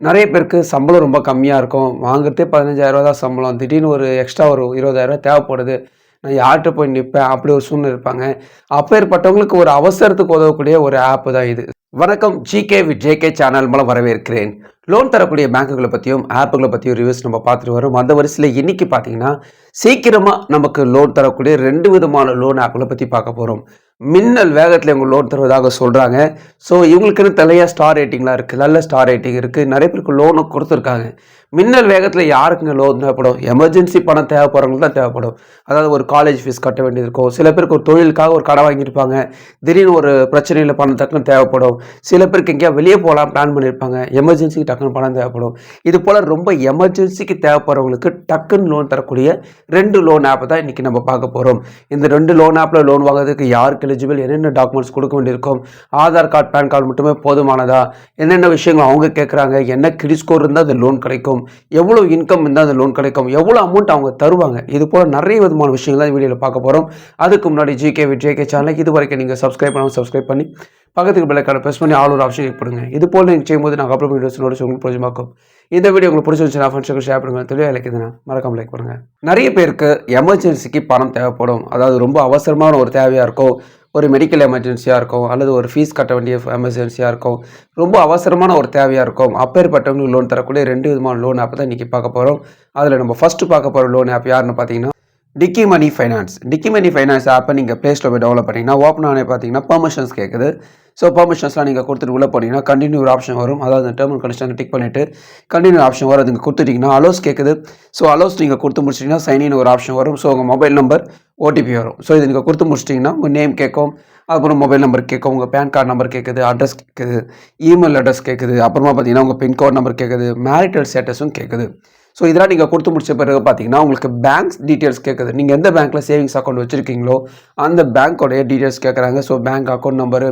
நெறைய பேருக்கு சம்பளம் ரொம்ப கம்மியா இருக்கும். வாங்குறதே ரூ. 15,000 தான் சம்பளம். திடீர்னு ஒரு எக்ஸ்ட்ரா ஒரு ரூ. 20,000 தேவைப்படுது. நான் யார்ட்ட போய் நிப்பேன்? அப்படி ஒரு சூழ்நிலை இருப்பாங்க. அப்பேற்பட்டவங்களுக்கு ஒரு அவசரத்துக்கு உதவக்கூடிய ஒரு ஆப் தான் இது. வணக்கம் ஜிகே வித் ஜேகே சேனல் மூலம் வரவேற்கிறேன். லோன் தரக்கூடிய பேங்குகள பத்தியும், ஆப்புகள பத்தியும் ரிவ்யூஸ் நம்ம பார்த்துட்டு வரோம். அந்த வரிசையில இன்னைக்கு பார்த்தீங்கன்னா, சீக்கிரமா நமக்கு லோன் தரக்கூடிய 2 விதமான லோன் ஆப்கள பத்தி பார்க்க போறோம். மின்னல் வேகத்துல இவங்க லோன் தருவதாக சொல்றாங்க. ஸோ இவங்களுக்குன்னு தனியா ஸ்டார் ரேட்டிங்லாம் இருக்கு. நல்ல ஸ்டார் ரேட்டிங் இருக்கு. நெறைய பேருக்கு லோனும் குடுத்துருக்காங்க. மின்னல் வேகத்துல யாருக்குங்க லோன் தேவைப்படும்? எமர்ஜென்சி பணம் தேவைப்படுறவங்களுக்கு தான் தேவைப்படும். அதாவது ஒரு காலேஜ் ஃபீஸ் கட்ட வேண்டியது இருக்கும். சில பேருக்கு ஒரு தொழிலுக்காக ஒரு கடன் வாங்கியிருப்பாங்க. திடீர்னு ஒரு பிரச்சனையில பணம் டக்குன்னு தேவைப்படும். சில பேருக்கு எங்கேயா வெளியே போகலாம் பிளான் பண்ணியிருப்பாங்க. எமர்ஜென்சிக்கு டக்குன்னு பணம் தேவைப்படும். இது போல ரொம்ப எமர்ஜென்சிக்கு தேவைப்படுறவங்களுக்கு டக்குன்னு லோன் தரக்கூடிய 2 லோன் ஆப் தான் இன்னைக்கு நம்ம பார்க்க போறோம். இந்த 2 லோன் ஆப்ல லோன் வாங்குறதுக்கு யாருக்கு எலிஜிபிள், என்னென்ன டாக்குமெண்ட்ஸ் கொடுக்க வேண்டியிருக்கும், ஆதார் கார்டு, பேன் கார்டு மட்டுமே போதுமானதா, என்னென்ன விஷயங்கள் அவங்க கேட்குறாங்க, என்ன கிரெடிட் ஸ்கோர் இருந்தால் அந்த லோன் கிடைக்கும், எவ்வளோ இன்கம் இருந்தால் அந்த லோன் கிடைக்கும், எவ்வளோ அமௌண்ட் அவங்க தருவாங்க, இது போல் நிறைய விதமான விஷயங்கள் தான் வீடியோவில் பார்க்க போகிறோம். அதுக்கு முன்னாடி ஜிகே வித் ஜேகே சேனலுக்கு இது வரைக்கும் நீங்கள் சப்ஸ்கிரைப் பண்ணாமல் சப்ஸ்கிரைப் பண்ணி பக்கத்துக்கு பெல் ஐகானை ப்ரெஸ் பண்ணி ஆல் ஒரு ஆப்ஷன் கிளிக் பண்ணுங்க. இது போல் நீங்கள் செய்யும்போது நாங்கள் அப்லோட் வீடியோஸ் நோட்டிஸ் உங்களுக்கு பிடிச்சிருக்கும். இந்த வீடியோ உங்களுக்கு பிடிச்சிருந்துச்சுன்னா ஃப்ரெண்ட்ஸுக்கு ஷேர் பண்ணுங்க. தெளிவாக இலக்கியதுன்னா மறக்காம லைக் பண்ணுங்க. நிறைய பேருக்கு எமர்ஜென்சிக்கு பணம் தேவைப்படும். அதாவது ரொம்ப அவசரமான ஒரு தேவையாக இருக்கும். ஒரு மெடிக்கல் எமர்ஜென்சியாக இருக்கும், அல்லது ஒரு ஃபீஸ் கட்ட வேண்டிய எமர்ஜென்சியாக இருக்கும், ரொம்ப அவசரமான ஒரு தேவையாக இருக்கும். அப்பேற்பட்டவங்களுக்கு லோன் தரக்கூடிய 2 விதமான லோன் ஆப் தான் இன்றைக்கி பார்க்க போகிறோம். அதில் நம்ம ஃபஸ்ட்டு பார்க்க போகிற லோன் ஆப் யாருன்னு பார்த்தீங்கன்னா டிக்கி மணி ஃபைனான்ஸ். டிக்கி மணி ஃபைனான்ஸ் ஆப்பை நீங்கள் ப்ளே ஸ்டோர் போய் டெவலப் பண்ணிங்கன்னா ஓப்பன் ஆனே பார்த்தீங்கன்னா பெர்மிஷன்ஸ் கேட்குது. ஸோ பெர்மிஷன்ஸ்லாம் நீங்கள் கொடுத்துட்டு உள்ளே போனீங்கன்னா கண்டினியூ ஒரு ஆப்ஷன் வரும். அதாவது டேர்ம் அண்ட் கண்டிஷன் டிக் பண்ணிவிட்டு கண்டினியூ ஆப்ஷன் வரும். அதுங்க கொடுத்துட்டிங்கன்னா அலோஸ் கேட்குது. ஸோ அலோஸ் நீங்கள் கொடுத்து முடிச்சிட்டிங்கன்னா சைன் ஒரு ஆப்ஷன் வரும். ஸோ உங்கள் மொபைல் நம்பர் ஓடிபி வரும். ஸோ இது நீங்கள் கொடுத்து முடிச்சிட்டிங்கன்னா உங்கள் நேம் கேட்கும், அப்புறம் மொபைல் நம்பர் கேட்கும், உங்கள் பேன் கார்டு நம்பர் கேட்குது, அட்ரஸ் கேட்குது, இமெயில் அட்ரஸ் கேட்குது, அப்புறமா பார்த்தீங்கன்னா உங்கள் பின்கோட் நம்பர் கேட்குது, மேரிட்டல் ஸ்டேட்டஸும் கேட்குது. ஸோ இதெல்லாம் நீங்கள் கொடுத்து முடிச்ச பிறகு பார்த்தீங்கன்னா உங்களுக்கு பேங்க் டீட்டெயில்ஸ் கேட்குது. நீங்கள் எந்த பேங்க்கில் சேவிங்ஸ் அக்கௌண்ட் வச்சுருக்கீங்களோ அந்த பேங்க்கோடைய டீட்டெயில்ஸ் கேட்குறாங்க. So bank account number,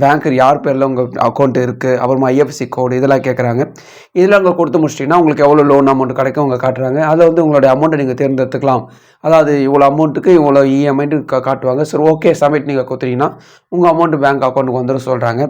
bank யார் பேரில் உங்கள் அக்கௌண்ட் இருக்குது, அப்புறமா ஐஎஃப்எஸ்சி கோடு இதெல்லாம் கேட்குறாங்க. இதெல்லாம் அங்கே கொடுத்து முடிச்சிட்டிங்கன்னா உங்களுக்கு எவ்வளோ லோன் அமௌண்ட் கிடைக்கும் அவங்க காட்டுறாங்க. அதில் வந்து உங்களுடைய அமௌண்ட்டை நீங்கள் தேர்ந்தெடுத்துக்கலாம். அதாவது இவ்வளோ அமௌண்ட்டுக்கு இவ்வளோ இஎம்ஐன்ட்டு காட்டுவாங்க. சரி ஓகே சப்மிட் நீங்கள் கொடுத்துட்டீங்கன்னா உங்கள் அமௌண்ட் பேங்க் அக்கௌண்ட்டுக்கு வந்துடும் சொல்கிறாங்க.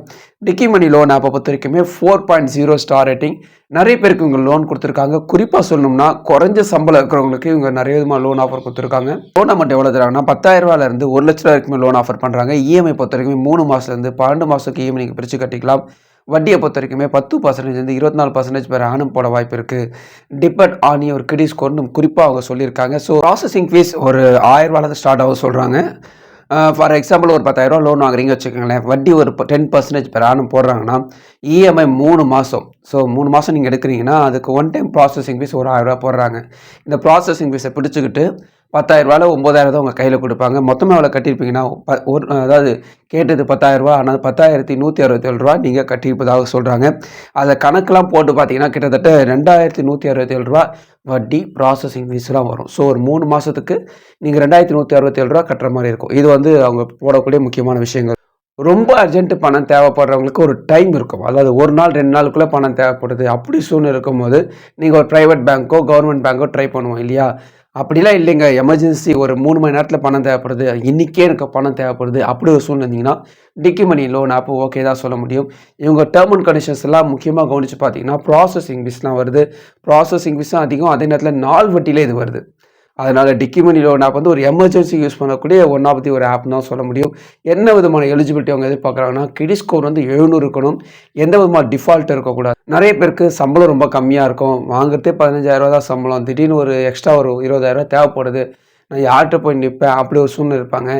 டிக்கி மணி லோன் ஆப்பை பொறுத்த வரைக்குமே 4.0 ஸ்டார் ரேட்டிங். நிறைய பேருக்கு இவங்க லோன் கொடுத்துருக்காங்க. குறிப்பாக சொல்லணும்னா குறைஞ்ச சம்பளம் இருக்கிறவங்களுக்கு இவங்க நிறைய விதமாக லோன் ஆஃபர் கொடுத்துருக்காங்க. லோன் அமௌண்ட் எவ்வளோ தராங்கன்னா 10,000 ரூபாயிலிருந்து 1 லட்ச ரூபா வரைக்கும் லோன் ஆஃபர் பண்ணுறாங்க. இஎம்ஐ பொறுத்த வரைக்கும் 3 மாதத்துலேருந்து 12 மாதத்துக்கு இஎம்ஐ நீங்கள் பிரித்து கட்டிக்கலாம். வட்டியை பொறுத்த வரைக்குமே 10% 24% பேர் ஆனும் போட வாய்ப்பு இருக்குது. டிபெண்ட் ஆன் யுவர் கிரெடிட் ஸ்கோர்னு குறிப்பாக அவங்க சொல்லியிருக்காங்க. ஸோ ப்ராசஸிங் ஃபீஸ் ஒரு 1000 ரூபாயிலேருந்து ஸ்டார்ட் ஆகும் சொல்கிறாங்க. ஃபார் எக்ஸாம்பிள் ஒரு 10,000 லோன் வாங்குறீங்க வச்சுக்கோங்களேன், வட்டி ஒரு 10% பெர் ஆனும் போடுறாங்கன்னா இஎம்ஐ 3 மாதம். ஸோ 3 மாதம் நீங்கள் எடுக்கிறீங்கன்னா அதுக்கு ஒன் டைம் ப்ராசஸிங் ஃபீஸ் ஒரு 1000 ரூபா போடுறாங்க. இந்த ப்ராசஸிங் ஃபீஸை பிடிச்சிக்கிட்டு 10,000 ரூபாயில் 9,000 தான் உங்கள் கையில் கொடுப்பாங்க. மொத்தமாக எவ்வளோ கட்டியிருப்பீங்கன்னா அதாவது கேட்டது 10,000 ரூபா, ஆனால் 10,167 ரூபா நீங்கள் கட்டியிருப்பதாக சொல்கிறாங்க. அதை கணக்கெலாம் போட்டு பார்த்தீங்கன்னா கிட்டத்தட்ட 2,167 ரூபா வட்டி ப்ராசஸிங் ஃபீஸ்லாம் வரும். ஸோ ஒரு 3 மாதத்துக்கு நீங்கள் 2,167 ரூபா கட்டுற மாதிரி இருக்கும். இது வந்து அவங்க போடக்கூடிய முக்கியமான விஷயங்கள். ரொம்ப அர்ஜென்ட்டு பணம் தேவைப்படுறவங்களுக்கு ஒரு டைம் இருக்கும். அதாவது 1 நாள் 2 நாளுக்குள்ளே பணம் தேவைப்படுது. அப்படி சூழ்நிலை இருக்கும்போது நீங்கள் ஒரு ப்ரைவேட் பேங்க்கோ கவர்மெண்ட் பேங்க்கோ ட்ரை பண்ணுவோம் இல்லையா? அப்படிலாம் இல்லைங்க, எமர்ஜென்சி ஒரு 3 மணி நேரத்தில் பணம் தேவைப்படுது, இன்றைக்கே எனக்கு பணம் தேவைப்படுது, அப்படி ஒரு சூழ்நிலை இருந்தீங்கன்னா டிக்கி மணி லோன் ஆப் ஓகே தான் சொல்ல முடியும். இவங்க டேர்ம் அண்ட் கண்டிஷன்ஸ் எல்லாம் முக்கியமாக கவனித்து பார்த்தீங்கன்னா ப்ராசஸிங் ஃபீஸ்லாம் வருது. ப்ராசஸிங் ஃபீஸும் அதிகம், அதே நேரத்தில் நாள் வட்டியிலே இது வருது. அதனால் டிக்கி மணி லோன் ஆப் வந்து ஒரு எமர்ஜென்சி யூஸ் பண்ணக்கூடிய ஒன் ஆஃப் தி ஒரு ஆப் தான் சொல்ல முடியும். என்ன விதமான எலிஜிபிலிட்டி அவங்க எதிர்பார்க்குறாங்கன்னா கிரெடிட் ஸ்கோர் வந்து 700 இருக்கணும், எந்த விதமான டிஃபால்ட் இருக்கக்கூடாது. நிறைய பேருக்கு சம்பளம் ரொம்ப கம்மியாக இருக்கும். வாங்குறதே ரூ. 15,000 தான் சம்பளம். திடீர்னு ஒரு எக்ஸ்ட்ரா ஒரு ரூ. 20,000 தேவைப்படுது. நான் யார்கிட்ட போய் நிற்பேன்? அப்படி ஒரு சூழ்நிலை இருப்பாங்க.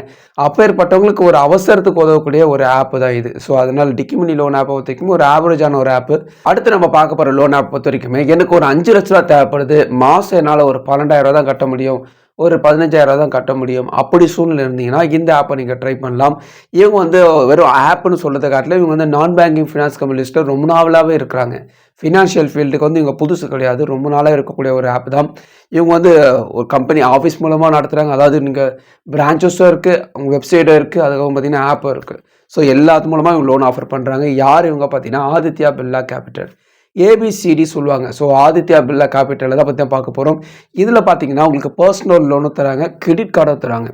அப்பேற்பட்டவங்களுக்கு ஒரு அவசரத்துக்கு உதவக்கூடிய ஒரு ஆப் தான் இது. ஸோ அதனால் டிக்கி மணி லோன் ஆப்பை பொறுத்த வரைக்கும் ஒரு ஆவரேஜான ஒரு ஆப்பு. அடுத்து நம்ம பார்க்க போகிற லோன் ஆப் பொறுத்த வரைக்குமே எனக்கு ஒரு 5 லட்ச ரூபா தேவைப்படுது. மாதம் என்னால் ஒரு 12,000 தான் கட்ட முடியும், ஒரு 15,000 தான் கட்ட முடியும். அப்படி சூழ்நிலை இருந்தீங்கன்னா இந்த ஆப்பை நீங்கள் ட்ரை பண்ணலாம். இவங்க வந்து வெறும் ஆப்னு சொல்கிறத காட்டிலும் இவங்க வந்து நான் பேங்கிங் ஃபினான்ஸ் கம்பெனி லிஸ்ட்டில் ரொம்ப நாளாகவே இருக்கிறாங்க. ஃபினான்ஷியல் ஃபீல்டுக்கு வந்து இவங்க புதுசு கிடையாது, ரொம்ப நாளாக இருக்கக்கூடிய ஒரு ஆப் தான். இவங்க வந்து ஒரு கம்பெனி ஆஃபீஸ் மூலமாக நடத்துகிறாங்க. அதாவது நீங்கள் பிரான்ச்சஸும் இருக்குது, அவங்க வெப்சைட்டும் இருக்குது, அதுக்கப்புறம் பார்த்தீங்கன்னா ஆப்பும் இருக்குது. ஸோ எல்லாத்து மூலமாக இவங்க லோன் ஆஃபர் பண்ணுறாங்க. யார் இவங்க பார்த்தீங்கன்னா ஆதித்யா பிர்லா கேபிட்டல், ஏபிசிடி சொல்லுவாங்க. ஸோ ஆதித்யா பிர்லா கேபிட்டலில் தான் பற்றி தான் பார்க்க போகிறோம். இதில் பார்த்தீங்கன்னா உங்களுக்கு பர்சனல் லோனும் தராங்க, கிரெடிட் கார்டும் தராங்க.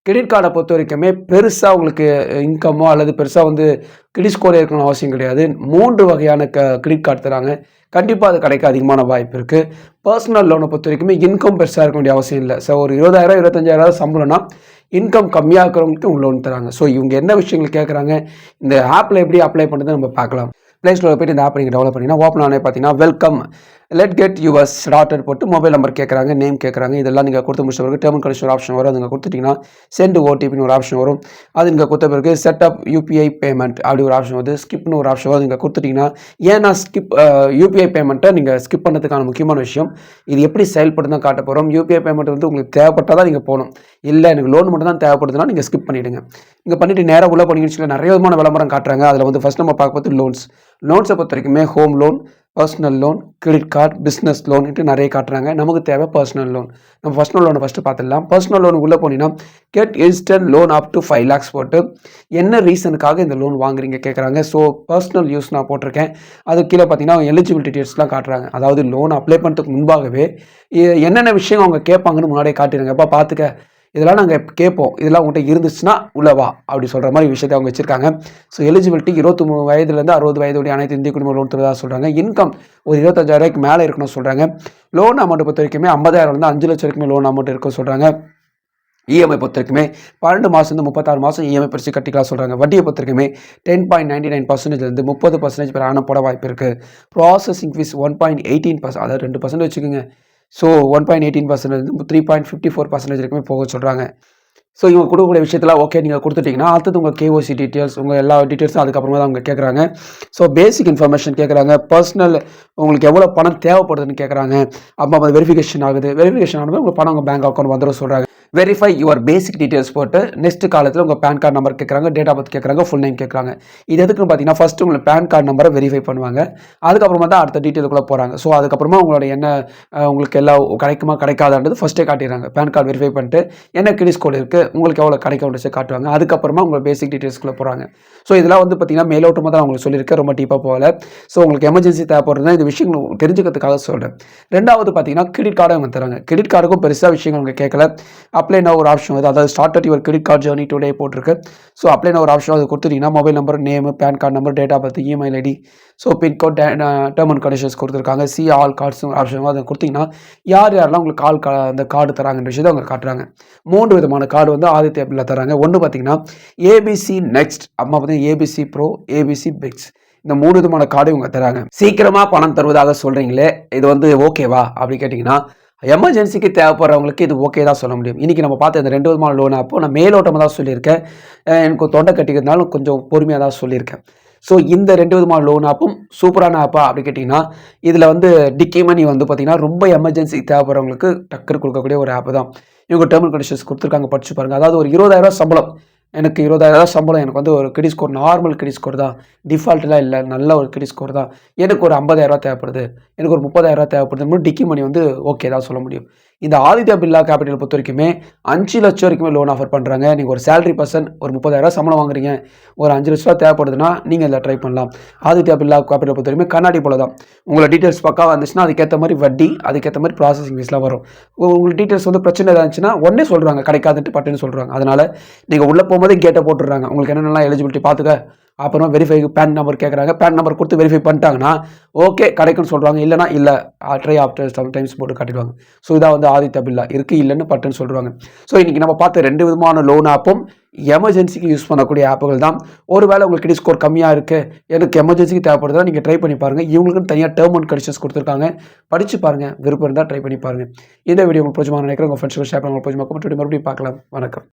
கிரெடிட் கார்டை பொறுத்த வரைக்குமே பெருசா உங்களுக்கு இன்கமோ அல்லது பெருசா வந்து கிரெடிட் ஸ்கோர் இருக்கணும்னு அவசியம் கிடையாது. 3 வகையான கிரெடிட் கார்டு தராங்க. கண்டிப்பா அது கிடைக்க அதிகமான வாய்ப்பு இருக்கு. பெர்சனல் லோன பொறுத்த வரைக்குமே இன்கம் பெருசா இருக்க வேண்டிய அவசியம் இல்ல. ஒரு 20,000 25,000 சம்பளம்னா, இன்கம் கம்மியா இருக்கிறவங்களுக்கு இவங்க லோன் தராங்க. இவங்க என்ன விஷயங்கள் கேட்குறாங்க, இந்த ஆப்ல எப்படி அப்ளை பண்ணுறதுன்னு நம்ம பார்க்கலாம். Play Store போய்ட்டு இந்த ஆப் நீங்க டெவலப் பண்ணீங்கன்னா, ஓப்பன் ஆனே பார்த்தீங்கன்னா, welcome let get yours started போட்டு மொபைல் நம்பர் கேட்குறாங்க, நேம் கேட்குறாங்க. இதெல்லாம் நீங்க கொடுத்து முடிச்ச பிறகு டெர்ம் அண்ட் கண்டிஷன் ஒரு ஆப்ஷன் வரும். அது நீங்க கொடுத்துட்டீங்கன்னா, சென்ட் ஓடிபின்னு ஒரு ஆப்ஷன் வரும். அது நீங்க கொடுத்த பிறகு செட் அப் யுபிஐ பேமெண்ட் அப்படி ஒரு ஆப்ஷன் வருது. ஸ்கிப்னு ஒரு ஆப்ஷன் வரும். நீங்க கொடுத்துட்டீங்கன்னா, ஏன் நான் யுபிஐ பேமெண்ட்டை நீங்க ஸ்கிப் பண்ணுறதுக்கான முக்கியமான விஷயம், இது எப்படி செயல்படுதுன்னு தான் காட்ட போறோம். யுபிஐ பேமெண்ட் வந்து உங்களுக்கு தேவைப்பட்டா தான் நீங்க போணும். இல்ல எனக்கு லோன் மட்டும் தான் தேவைப்படுதுன்னா நீங்க ஸ்கிப் பண்ணிடுங்க. நீங்க பண்ணிட்டு நேரா உள்ள போனீங்கன்னு வச்சுக்கோங்க, நிறைய விதமான விளம்பரம் காட்டுறாங்க. அதுல வந்து ஃபர்ஸ்ட் நம்ம பார்க்க போகிறது லோன்ஸ். லோன்ஸை பொறுத்த வரைக்குமே home loan, personal loan, credit card, business லோன்ட்டு நிறைய காட்டுறாங்க. நமக்கு தேவை பர்சனல் லோன். நம்ம பர்சனல் லோனை ஃபஸ்ட்டு பார்த்துடலாம். பர்சனல் லோன் உள்ளே போனீங்கன்னா, get instant loan up to 5 lakhs போட்டு என்ன ரீசனுக்காக இந்த லோன் வாங்குறீங்க கேட்குறாங்க. பர்சனல் யூஸ் நான் போட்டிருக்கேன். அது கீழே பார்த்தீங்கன்னா எலிஜிபிலிட்டி டீட்டெயில்ஸ்லாம் காட்டுறாங்க. அதாவது லோன் அப்ளை பண்ணுறதுக்கு முன்பாகவே என்னென்ன விஷயம் அவங்க கேட்பாங்கன்னு முன்னாடியே காட்டிடுங்க. எப்போ பார்த்துக்க இதெல்லாம் நாங்கள் கேட்போம், இதெல்லாம் உங்கள்கிட்ட இருந்துச்சுன்னா உள்ளவா அப்படி சொல்கிற மாதிரி விஷயத்தை அவங்க வச்சிருக்காங்க. எலிஜிபிலிட்டி 23 வயதுலேருந்து 60 வயதுடைய அனைத்து இந்திய குடும்ப லோன் தருவதாக சொல்கிறாங்க. இன்கம் ஒரு 25,000 மேலே இருக்கணும்னு சொல்கிறாங்க. லோன் அமௌண்ட் பொறுத்த வரைக்குமே 50,000 5 லட்சம் வரைக்குமே லோன் அமௌண்ட் இருக்கும் சொல்கிறாங்க. இஎம்ஐ பொறுத்த வரைக்குமே 12 மாதம் 36 மாதம் இஎம்ஐ பிரித்து கட்டிக்கலாம் சொல்கிறாங்க. வட்டியை பொறுத்த வரைக்குமே 10.99% 30% per annum போட வாய்ப்பு இருக்குது. ப்ராசஸிங் ஃபீஸ் 1.18%, அதாவது 2% வச்சுக்கோங்க. 1.18% 3.54% வரைக்குமே போக சொல்கிறாங்க. இவங்க கொடுக்கக்கூடிய விஷயத்தில் ஓகே நீங்கள் கொடுத்துட்டிங்கன்னா, அடுத்தது உங்கள் கேஓசி டீட்டெயில்ஸ், உங்கள் எல்லா டீட்டெயில்ஸும் அதுக்கப்புறமா தான் அவங்க கேட்குறாங்க. பேசிக் இன்ஃபர்மேஷன் கேட்குறாங்க. பர்சனல் உங்களுக்கு எவ்வளோ பணம் தேவைப்படுதுன்னு கேட்குறாங்க. அப்போ அது வெரிஃபிகேஷன் ஆகுது. வெரிஃபிகேஷன் ஆனது உங்கள் பணம் உங்கள் பேங்க் அக்கௌண்ட் வந்துடும் சொல்கிறாங்க. வெரிஃபை யுவர் பேசிக் டீட்டெயில்ஸ் போட்டு நெக்ஸ்ட் காலத்தில் உங்கள் பேன் கார்டு நம்பர் கேட்குறாங்க, டேட் ஆஃப் பர்த் கேட்குறாங்க, ஃபுல் நேம் கேட்குறாங்க. இது எதுக்குன்னு பார்த்தீங்கன்னா, ஃபஸ்ட்டு உங்களுக்கு பேன் கார்டு நம்பரை வெரிஃபை பண்ணுவாங்க. அதுக்கப்புறமா தான் அடுத்த டீட்டெயிலுக்குள்ளே போகிறாங்க. அதுக்கப்புறமா உங்களோட என்ன உங்களுக்கு எல்லாம் கிடைக்குமா கிடைக்காதான்றது ஃபஸ்ட்டே காட்டிடுறாங்க. பேன் கார்டு வெரிஃபை பண்ணிட்டு என்ன கிரெடிட் ஸ்கோர் இருக்குது, உங்களுக்கு எவ்வளோ கிடைக்கும்னு காட்டுவாங்க. அதுக்கப்புறமா உங்கள் பேசிக் டீட்டெயில்ஸ்க்குள்ளே போகிறாங்க. இதெல்லாம் வந்து பார்த்தீங்கன்னா மேலோட்டமாக தான் உங்களுக்கு சொல்லியிருக்கேன், ரொம்ப டீப்பாக போகல. உங்களுக்கு எமர்ஜென்சி தேவைப்படுறதுனா இந்த விஷயங்கள் தெரிஞ்சுக்கிறதுக்காக சொல்கிறேன். ரெண்டாவது பார்த்தீங்கன்னா கிரெடிட் கார்டை அவங்க தராங்க. கிரெடிட் கார்டுக்கும் பெருசாக விஷயங்கள் அவங்க கேட்கல. அப்ளை நவ் ஒரு ஆப்ஷன் வருது. அதாவது start your credit card journey today போட்டிருக்கு. அப்ளை நவ் ஒரு ஆப்ஷன் அது கொடுத்துட்டீங்கன்னா, mobile number, name, PAN card number, date of birth, email ID, pincode, term and conditions கொடுத்துருக்காங்க. சி ஆல் கார்ட்ஸ் ஆப்ஷன் அதை கொடுத்தீங்கன்னா, யாரெல்லாம் உங்களுக்கு அந்த கார்டு தராங்கன்ற விஷயத்தை அவங்க காட்டுறாங்க. 3 விதமான கார்டு வந்து ஆதித்யா பில்ல தராங்க. ஒன்று பார்த்தீங்கன்னா ஏபிசி நெக்ஸ்ட், அம்மா பார்த்தீங்கன்னா ஏபிசி ப்ரோ, ஏபிசி பிக்ஸ். இந்த 3 விதமான கார்டு இவங்க தராங்க. சீக்கிரமா பணம் தருவதாக சொல்றீங்களே, இது வந்து ஓகேவா அப்படி கேட்டிங்கன்னா, எமர்ஜென்சிக்கு தேவைப்படுறவங்களுக்கு இது ஓகே தான் சொல்ல முடியும். இன்றைக்கி நம்ம பார்த்த இந்த 2 விதமான லோன் ஆப்போ நான் மேலோட்டமாக தான் சொல்லியிருக்கேன். எனக்கு தொண்டை கட்டிக்கிறதுனாலும் கொஞ்சம் பொறுமையாக தான் சொல்லியிருக்கேன். இந்த 2 விதமான லோன் ஆப்பும் சூப்பரான ஆப்பா அப்படி கேட்டிங்கன்னா, இதில் வந்து டிக்கி மணி வந்து பார்த்திங்கன்னா ரொம்ப எமர்ஜென்சி தேவைப்படுறவங்களுக்கு டக்குன்னு கொடுக்கக்கூடிய ஒரு ஆப் தான். இவங்க டேர்ம் அண்ட் கண்டிஷன்ஸ் கொடுத்துருக்காங்க, படிச்சு பாருங்கள். அதாவது ஒரு 20,000 சம்பளம், எனக்கு 20,000 சம்பளம், எனக்கு வந்து ஒரு credit score normal credit score தான், டிஃபால்ட்லாம் இல்லை, நல்ல ஒரு கிரெடிட் ஸ்கோர் தான், எனக்கு ஒரு 50,000 தேவைப்படுது, எனக்கு ஒரு 30,000 தேவைப்படுது, டிக்கி மணி வந்து ஓகே தான் சொல்ல முடியும். இந்த ஆதித்யா பிர்லா கேபிட்டல் பொறுத்த வரைக்குமே 5 லட்சம் வரைக்குமே லோன் ஆஃபர் பண்ணுறாங்க. நீங்கள் ஒரு சேலரி பர்சன் ஒரு 30,000 சம்பளம் வாங்குறீங்க, ஒரு 5 லட்ச ரூபா தேவைப்படுதுன்னா நீங்கள் இதில் ட்ரை பண்ணலாம். ஆதித்யா பிர்லா கேபிட்டல் பொறுத்த வரைக்குமே கண்ணாடி போல தான். உங்களோட டீட்டெயில்ஸ் பக்காவாக வந்துச்சுன்னா அதுக்கேற்ற மாதிரி வட்டி, அதுக்கேற்ற மாதிரி ப்ராசஸிங் ஃபீஸ்லாம் வரும். உங்களுக்கு டீட்டெயில்ஸ் வந்து பிரச்சனை இருந்துச்சுன்னா உடனே சொல்கிறாங்க, கிடைக்காதுன்ட்டு பட்டுன்னு சொல்கிறாங்க. அதனால் நீங்கள் உள்ளே போகும்போதே கேட்டை போட்டுடுறாங்க, உங்களுக்கு என்னென்னலாம் எலிஜிபிலிட்டி பார்த்துக்க. அப்புறமா வெரிஃபை பேன் நம்பர் கேட்குறாங்க. பேன் நம்பர் கொடுத்து வெரிஃபை பண்ணிட்டாங்கன்னா ஓகே கிடைக்குன்னு சொல்கிறாங்க. இல்லைனா இல்லை ட்ரை ஆஃப்டர் சம்டைம்ஸ் போட்டு காட்டிடுவாங்க. இதான் வந்து ஆதித்யா பிர்லா இருக்குது, இல்லைன்னு பட்டுன்னு சொல்கிறாங்க. இன்றைக்கி நம்ம பார்த்த 2 விதமான லோன் ஆப்பும் எமர்ஜென்சிக்கு யூஸ் பண்ணக்கூடிய ஆப்புகள் தான். ஒருவேளை உங்களுக்கு கிரெடிட் ஸ்கோர் கம்மியாக இருக்குது, எனக்கு எமர்ஜென்சிக்கு தேவைப்படுறதா நீங்கள் ட்ரை பண்ணி பாருங்கள். இவங்களுக்குன்னு தனியாக டேர்ம் அண்ட் கண்டிஷன்ஸ் கொடுத்துருக்காங்க, படித்து பாருங்கள். விருப்பம் இருந்தால் ட்ரை பண்ணி பாருங்கள். இந்த வீடியோ உங்களுக்கு பிடிச்சமாக நினைக்கிறேன். உங்கள் ஃப்ரெண்ட்ஸுக்கு ஷேர் பண்ண உங்களுக்கு பிடிச்சமாக மறுபடியும் பார்க்கலாம். வணக்கம்.